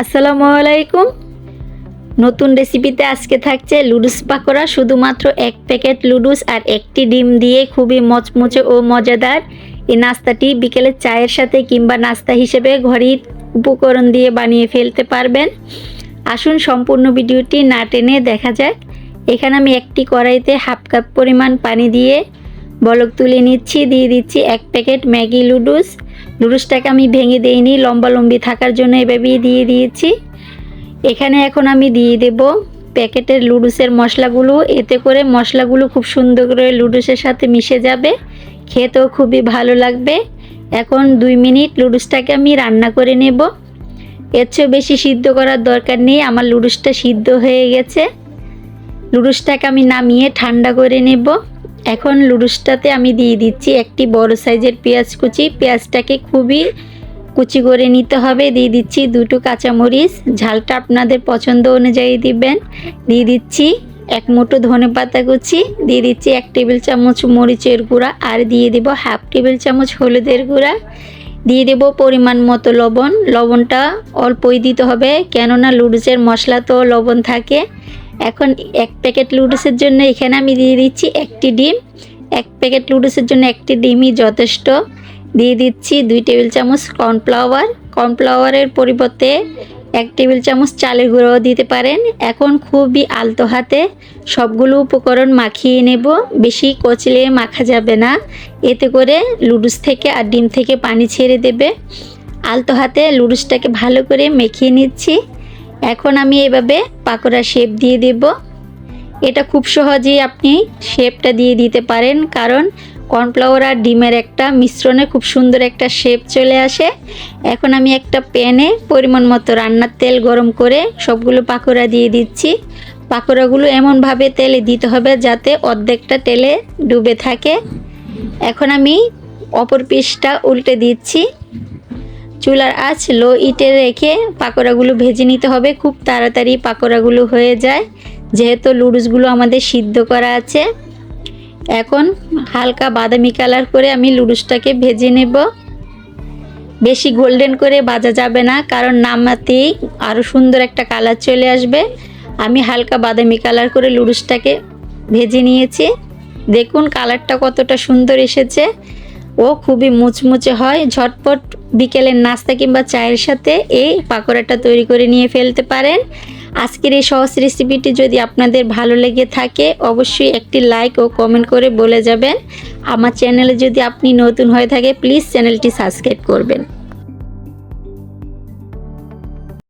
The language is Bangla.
আসসালামু আলাইকুম। নতুন রেসিপিতে আজকে থাকছে লুডুস পাকোড়া। শুধুমাত্র এক প্যাকেট লুডুস আর একটি ডিম দিয়ে খুবই মচমচে ও মজাদার এই নাস্তাটি বিকেলে চায়ের সাথে কিংবা নাস্তা হিসেবে ঘরেই উপকরণ দিয়ে বানিয়ে ফেলতে পারবেন। আসুন সম্পূর্ণ ভিডিওটি না টেনে দেখা যাক। এখানে আমি একটি কড়াইতে হাফ কাপ পরিমাণ পানি দিয়ে বলক তুলে নিচ্ছি। দিয়ে দিচ্ছি এক প্যাকেট ম্যাগি লুডুস। লুডুসটাকে আমি ভেঙে দিইনি, লম্বি থাকার জন্য এভাবেই দিয়ে দিয়েছি। এখানে এখন আমি দিয়ে দেব প্যাকেটের লুডুসের মশলাগুলো। এতে করে মশলাগুলো খুব সুন্দর করে লুডুসের সাথে মিশে যাবে, খেতেও খুবই ভালো লাগবে। এখন 2 মিনিট লুডুসটাকে আমি রান্না করে নেব। এর চেয়ে বেশি সিদ্ধ করার দরকার নেই, আমার লুডুসটা সিদ্ধ হয়ে গেছে। লুডুসটাকে আমি নামিয়ে ঠান্ডা করে নেব। এখন লুডুসটাতে আমি দিয়ে দিচ্ছি একটি বড় সাইজের পেঁয়াজ কুচি। পেঁয়াজটাকে খুবই কুচি করে নিতে হবে। দিয়ে দিচ্ছি 2টো কাঁচামরিচ, ঝালটা আপনাদের পছন্দ অনুযায়ী দিবেন। দিয়ে দিচ্ছি 1 মুঠো ধনেপাতা কুচি। দিয়ে দিচ্ছি 1 টেবিল চামচ মরিচের গুঁড়া, আর দিয়ে দেব হাফ টেবিল চামচ হলুদের গুঁড়া। দিয়ে দেব পরিমাণ মতো লবণ। লবণটা অল্পই দিতে হবে, কেননা লুডুসের মশলা তো লবণ থাকে। এখন 1 প্যাকেট লুডুসের জন্য এখানে আমি দিয়ে দিচ্ছি একটি ডিম। 1 প্যাকেট লুডুসের জন্য একটি ডিমই যথেষ্ট। দিয়ে দিচ্ছি 2 টেবিল চামচ কর্নফ্লাওয়ার। কর্নফ্লাওয়ারের পরিবর্তে 1 টেবিল চামচ চালের গুঁড়োও দিতে পারেন। এখন খুবই আলতো হাতে সবগুলো উপকরণ মাখিয়ে নেব। বেশি কচলে মাখা যাবে না, এতে করে লুডুস থেকে আর ডিম থেকে পানি ছেড়ে দেবে। আলতো হাতে লুডুসটাকে ভালো করে মেখিয়ে নিচ্ছি। এখন আমি এভাবে পাকোড়া শেপ দিয়ে দেব। এটা খুব সহজেই আপনি শেপটা দিয়ে দিতে পারেন, কারণ কর্নফ্লাওয়ার আর ডিমের একটা মিশ্রণে খুব সুন্দর একটা শেপ চলে আসে। এখন আমি একটা প্যানে পরিমাণ মতো রান্নার তেল গরম করে সবগুলো পাকোড়া দিয়ে দিচ্ছি। পাকোড়াগুলো এমনভাবে তেলে দিতে হবে যাতে অর্ধেকটা তেলে ডুবে থাকে। এখন আমি অপর পিসটা উল্টে দিচ্ছি। চুলার আঁচ লো হিটে রেখে পাকোড়াগুলো ভেজে নিতে হবে। খুব তাড়াতাড়ি পাকোড়াগুলো হয়ে যায়, যেহেতু লুডুসগুলো আমাদের সিদ্ধ করা আছে। এখন হালকা বাদামি কালার করে আমি লুডুসটাকে ভেজে নেব। বেশি গোল্ডেন করে ভাজা যাবে না, কারণ নামাতেই আরও সুন্দর একটা কালার চলে আসবে। আমি হালকা বাদামি কালার করে লুডুসটাকে ভেজে নিয়েছি। দেখুন কালারটা কতটা সুন্দর এসেছে, ও খুবই মুচমুচে হয়। ঝটপট বিকেলের নাস্তা কিংবা চায়ের সাথে এই পাকোড়াটা তৈরি করে নিয়ে ফেলতে পারেন। আজকের এই সহজ রেসিপিটি যদি আপনাদের ভালো লেগে থাকে অবশ্যই একটি লাইক ও কমেন্ট করে বলে যাবেন। আমার চ্যানেলে যদি আপনি নতুন হয়ে থাকে প্লিজ চ্যানেলটি সাবস্ক্রাইব করবেন।